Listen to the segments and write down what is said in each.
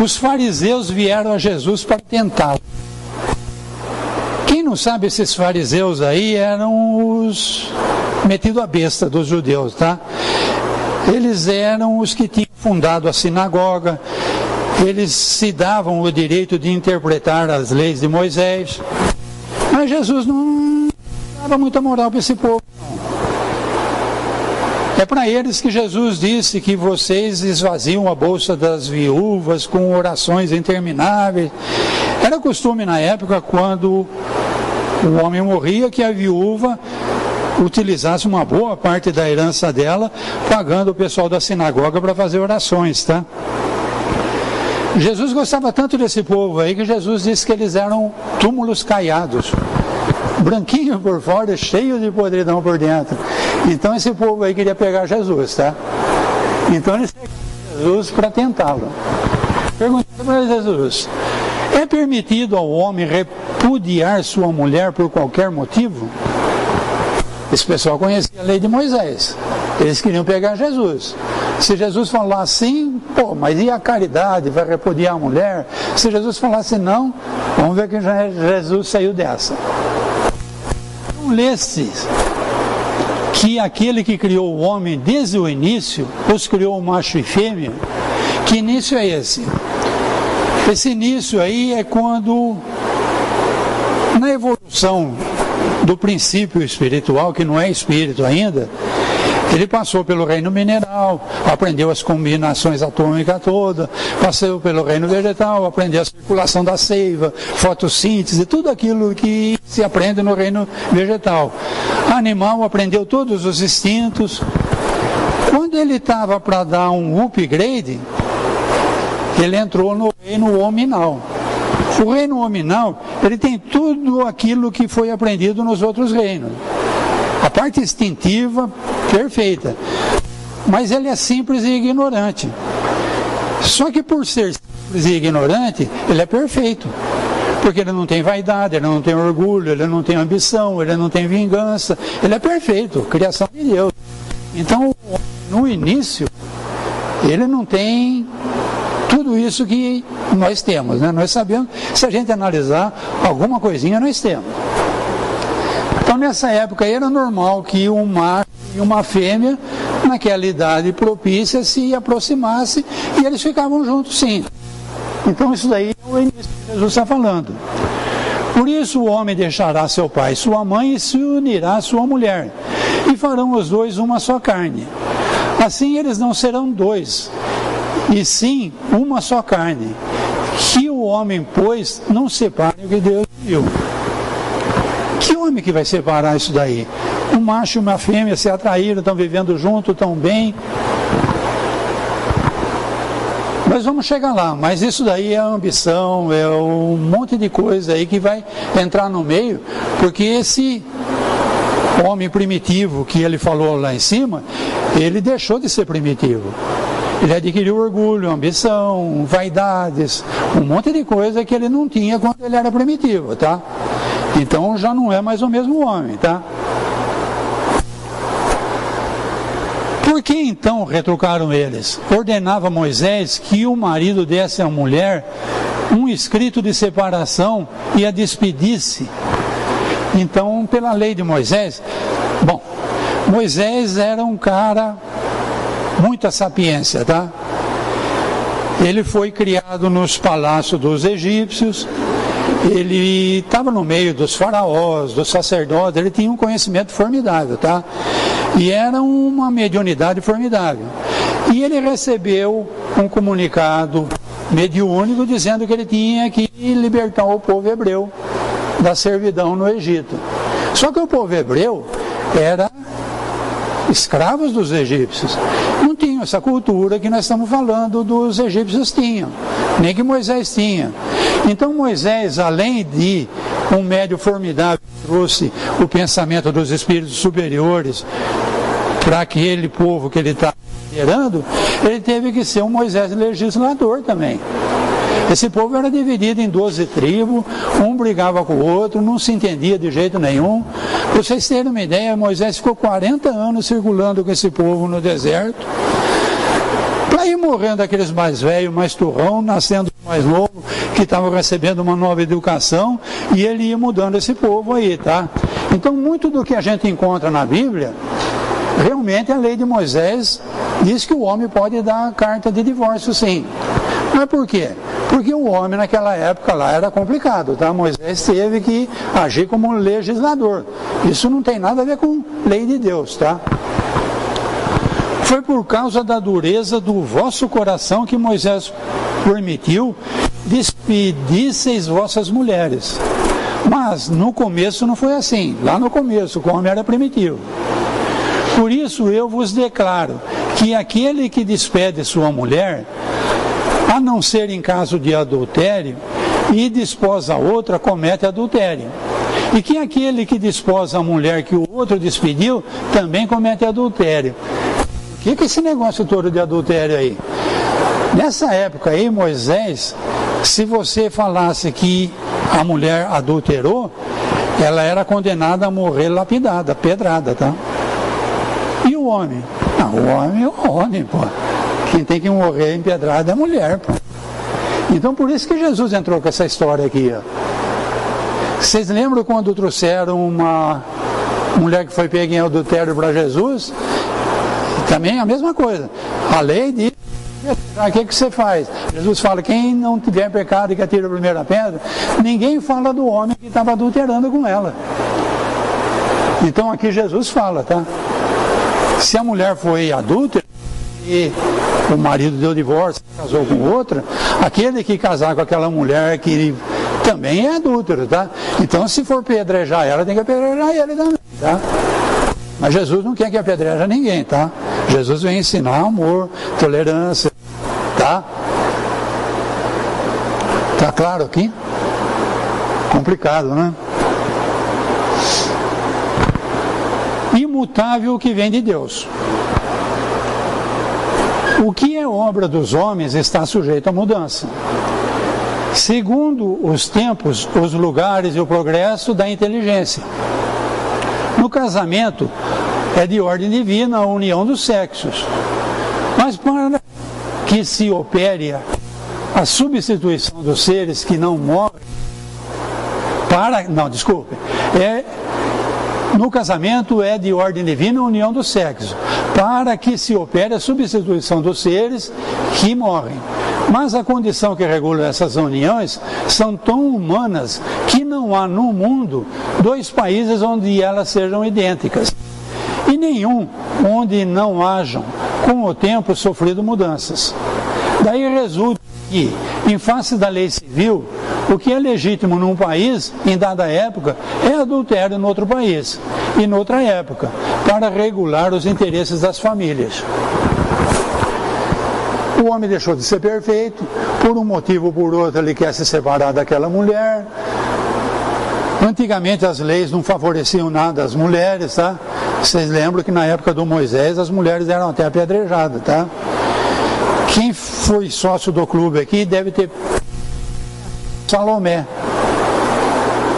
os fariseus vieram a Jesus para tentá-lo. Quem não sabe, esses fariseus aí eram os metidos à besta dos judeus, tá? Eles eram os que tinham fundado a sinagoga, eles se davam o direito de interpretar as leis de Moisés, mas Jesus não dava muita moral para esse povo. É para eles que Jesus disse que vocês esvaziam a bolsa das viúvas com orações intermináveis. Era costume na época, quando o homem morria, que a viúva utilizasse uma boa parte da herança dela, pagando o pessoal da sinagoga para fazer orações, tá? Jesus gostava tanto desse povo aí que Jesus disse que eles eram túmulos caiados, branquinho por fora, cheio de podridão por dentro. Então esse povo aí queria pegar Jesus, tá? Então eles pegaram Jesus para tentá-lo. Perguntaram para Jesus: é permitido ao homem repudiar sua mulher por qualquer motivo? Esse pessoal conhecia a lei de Moisés. Eles queriam pegar Jesus. Se Jesus falasse assim, pô, mas e a caridade? Vai repudiar a mulher? Se Jesus falasse não, vamos ver que Jesus saiu dessa. Não lesse que aquele que criou o homem desde o início, os criou macho e fêmea. Que início é esse? Esse início aí é quando, na evolução do princípio espiritual, que não é espírito ainda, ele passou pelo reino mineral, aprendeu as combinações atômicas todas, passou pelo reino vegetal, aprendeu a circulação da seiva, fotossíntese, tudo aquilo que se aprende no reino vegetal. Animal aprendeu todos os instintos. Quando ele estava para dar um upgrade, ele entrou no reino hominal. O reino hominal, ele tem tudo aquilo que foi aprendido nos outros reinos. A parte instintiva, perfeita. Mas ele é simples e ignorante. Só que por ser simples e ignorante, ele é perfeito. Porque ele não tem vaidade, ele não tem orgulho, ele não tem ambição, ele não tem vingança. Ele é perfeito, criação de Deus. Então, no início, ele não tem tudo isso que nós temos, né? Nós sabemos, se a gente analisar alguma coisinha, nós temos. Então, nessa época aí, era normal que um macho e uma fêmea, naquela idade propícia, se aproximassem e eles ficavam juntos, sim. Então, isso daí é o início que Jesus está falando. Por isso o homem deixará seu pai e sua mãe e se unirá à sua mulher, e farão os dois uma só carne. Assim eles não serão dois, e sim uma só carne. Que o homem, pois, não separe o que Deus uniu. Que homem que vai separar isso daí? Um macho e uma fêmea se atraíram, estão vivendo juntos, estão bem. Nós vamos chegar lá, mas isso daí é ambição, é um monte de coisa aí que vai entrar no meio, porque esse homem primitivo que ele falou lá em cima, ele deixou de ser primitivo. Ele adquiriu orgulho, ambição, vaidades, um monte de coisa que ele não tinha quando ele era primitivo, tá? Então já não é mais o mesmo homem, tá? Por que então retrucaram eles? Ordenava Moisés que o marido desse à mulher um escrito de separação e a despedisse. Então, pela lei de Moisés, bom, Moisés era um cara, muita sapiência, tá? Ele foi criado nos palácios dos egípcios, ele estava no meio dos faraós, dos sacerdotes, ele tinha um conhecimento formidável, tá? E era uma mediunidade formidável. E ele recebeu um comunicado mediúnico dizendo que ele tinha que libertar o povo hebreu da servidão no Egito. Só que o povo hebreu era escravos dos egípcios. Não tinham essa cultura que nós estamos falando dos egípcios tinham, nem que Moisés tinha. Então Moisés, além de um médium formidável, trouxe o pensamento dos espíritos superiores para aquele povo que ele está liderando, ele teve que ser um Moisés legislador também. Esse povo era dividido em 12 tribos, um brigava com o outro, não se entendia de jeito nenhum. Para vocês terem uma ideia, Moisés ficou 40 anos circulando com esse povo no deserto, para ir morrendo aqueles mais velhos, mais turrão, nascendo mais novo, que estavam recebendo uma nova educação, e ele ia mudando esse povo aí, tá? Então, muito do que a gente encontra na Bíblia, realmente a lei de Moisés diz que o homem pode dar carta de divórcio, sim. Mas por quê? Porque o homem naquela época lá era complicado, tá? Moisés teve que agir como legislador. Isso não tem nada a ver com lei de Deus, tá? Foi por causa da dureza do vosso coração que Moisés permitiu despedisseis vossas mulheres. Mas no começo não foi assim. Lá no começo, o homem era primitivo. Por isso eu vos declaro que aquele que despede sua mulher, a não ser em caso de adultério, e desposa outra, comete adultério. E que aquele que desposa a mulher que o outro despediu, também comete adultério. O que é esse negócio todo de adultério aí? Nessa época aí, Moisés, se você falasse que a mulher adulterou, ela era condenada a morrer lapidada, pedrada, tá? E o homem? Não, o homem é o homem, pô. Quem tem que morrer empedrado é a mulher, pô. Então por isso que Jesus entrou com essa história aqui, ó. Vocês lembram quando trouxeram uma mulher que foi pega em adultério para Jesus? Também a mesma coisa. A lei diz, o que você faz? Jesus fala, quem não tiver pecado e que atire a primeira pedra. Ninguém fala do homem que estava adulterando com ela. Então aqui Jesus fala, tá? Se a mulher foi adúltera e o marido deu divórcio, casou com outra, aquele que casar com aquela mulher que também é adúltero, tá? Então se for apedrejar ela, tem que apedrejar ele também, tá? Mas Jesus não quer que apedreja ninguém, tá? Jesus vem ensinar amor, tolerância, tá? Tá claro aqui? Complicado, né? Imutável que vem de Deus. O que é obra dos homens está sujeito à mudança, segundo os tempos, os lugares e o progresso da inteligência. No casamento, é de ordem divina a união dos sexos, mas para que se opere a substituição dos seres que não morrem, no casamento é de ordem divina a união dos sexos, para que se opere a substituição dos seres que morrem. Mas a condição que regula essas uniões são tão humanas que não há no mundo dois países onde elas sejam idênticas, e nenhum onde não hajam, com o tempo, sofrido mudanças. Daí resulta que, em face da lei civil, o que é legítimo num país, em dada época, é adultério no outro país, e noutra época, para regular os interesses das famílias. O homem deixou de ser perfeito, por um motivo ou por outro ele quer se separar daquela mulher. Antigamente as leis não favoreciam nada às mulheres, tá? Vocês lembram que na época do Moisés as mulheres eram até apedrejadas, tá? Quem foi sócio do clube aqui deve ter Salomé.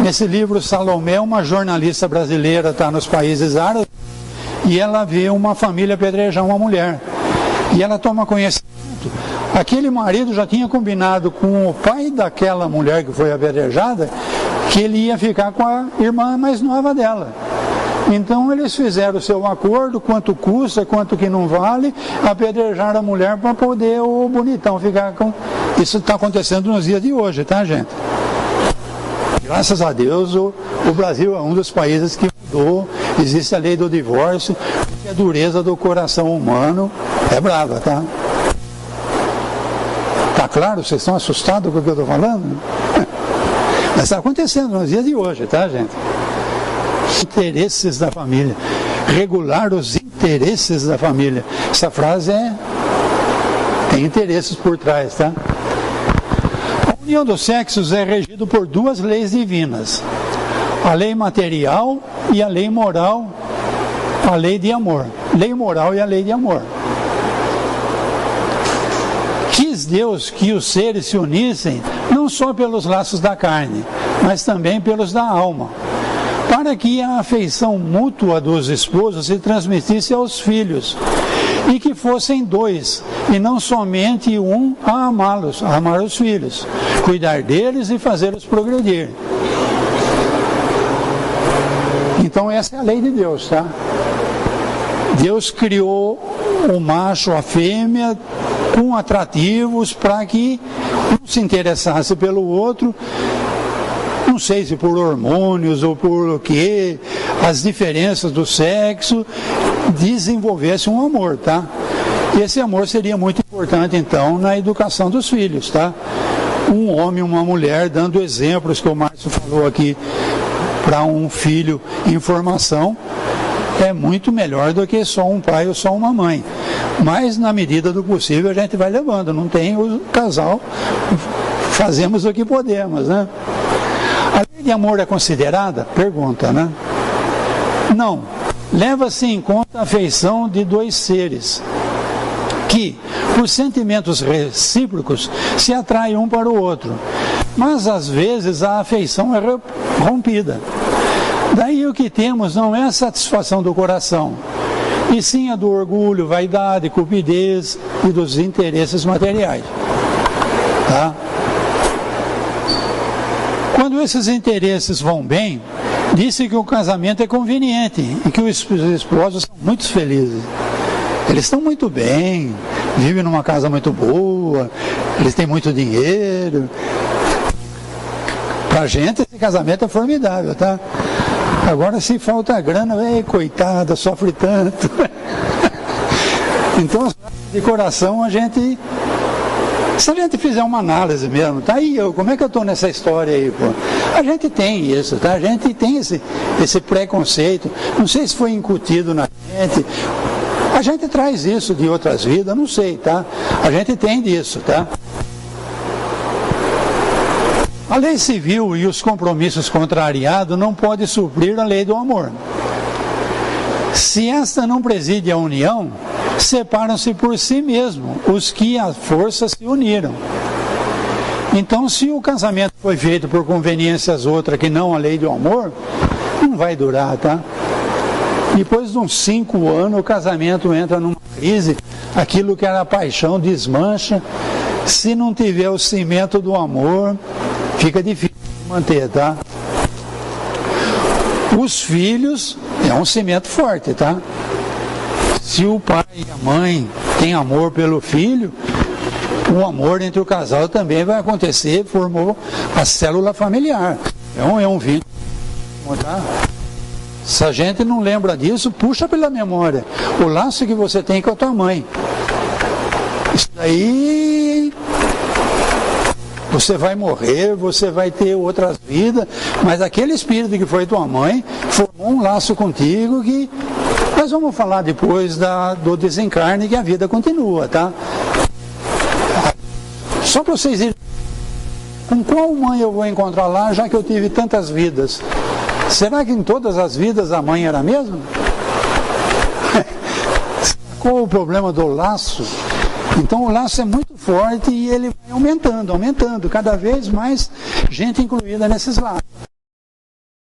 Nesse livro, Salomé é uma jornalista brasileira, está nos países árabes, e ela vê uma família apedrejar uma mulher. E ela toma conhecimento. Aquele marido já tinha combinado com o pai daquela mulher que foi apedrejada que ele ia ficar com a irmã mais nova dela. Então eles fizeram o seu acordo, quanto custa, quanto que não vale, apedrejar a mulher para poder o bonitão ficar com... Isso está acontecendo nos dias de hoje, tá, gente? Graças a Deus o Brasil é um dos países que mudou, existe a lei do divórcio, porque a dureza do coração humano é brava, tá? Tá claro? Vocês estão assustados com o que eu estou falando? Mas está acontecendo nos dias de hoje, tá, gente? Interesses da família, regular os interesses da família. Essa frase tem interesses por trás, tá? A união dos sexos é regido por duas leis divinas: a lei material e a lei moral, a lei de amor. Lei moral e a lei de amor. Quis Deus que os seres se unissem não só pelos laços da carne, mas também pelos da alma, para que a afeição mútua dos esposos se transmitisse aos filhos, e que fossem dois, e não somente um a amá-los, a amar os filhos, cuidar deles e fazê-los progredir. Então essa é a lei de Deus, tá? Deus criou o macho, a fêmea, com atrativos para que um se interessasse pelo outro, não sei se por hormônios ou por o que, as diferenças do sexo, desenvolvesse um amor, tá? Esse amor seria muito importante, então, na educação dos filhos, tá? Um homem e uma mulher dando exemplos, que o Márcio falou aqui, para um filho em formação, é muito melhor do que só um pai ou só uma mãe. Mas, na medida do possível, a gente vai levando. Não tem o casal, fazemos o que podemos, né? A lei de amor é considerada? Pergunta, né? Não. Leva-se em conta a afeição de dois seres que, por sentimentos recíprocos, se atraem um para o outro. Mas, às vezes, a afeição é rompida. Daí o que temos não é a satisfação do coração, e sim a do orgulho, vaidade, cupidez e dos interesses materiais. Tá? Quando esses interesses vão bem, disse que o casamento é conveniente e que os esposos são muito felizes. Eles estão muito bem, vivem numa casa muito boa, eles têm muito dinheiro. Pra gente esse casamento é formidável, tá? Agora se falta grana, coitada, sofre tanto. Então, de coração, se a gente fizer uma análise mesmo, tá aí, como é que eu estou nessa história aí, pô? A gente tem isso, tá? A gente tem esse preconceito, não sei se foi incutido na gente, a gente traz isso de outras vidas, não sei, tá? A gente tem disso, tá? A lei civil e os compromissos contrariados não podem suprir a lei do amor. Se esta não preside a união, separam-se por si mesmos os que à força se uniram. Então, se o casamento foi feito por conveniências outras que não a lei do amor, não vai durar, tá? Depois de uns 5 anos, o casamento entra numa crise, aquilo que era paixão desmancha. Se não tiver o cimento do amor, fica difícil de manter, tá? Os filhos é um cimento forte, tá? Se o pai e a mãe têm amor pelo filho, o amor entre o casal também vai acontecer, formou a célula familiar. É um vínculo, tá? Se a gente não lembra disso, puxa pela memória o laço que você tem com a tua mãe. Isso daí, você vai morrer, você vai ter outras vidas, mas aquele espírito que foi tua mãe formou um laço contigo que nós vamos falar depois do desencarne, que a vida continua, tá? Só para vocês irem, com qual mãe eu vou encontrar lá, já que eu tive tantas vidas? Será que em todas as vidas a mãe era a mesma? Qual o problema do laço? Então o laço é muito forte e ele vai aumentando, cada vez mais gente incluída nesses laços.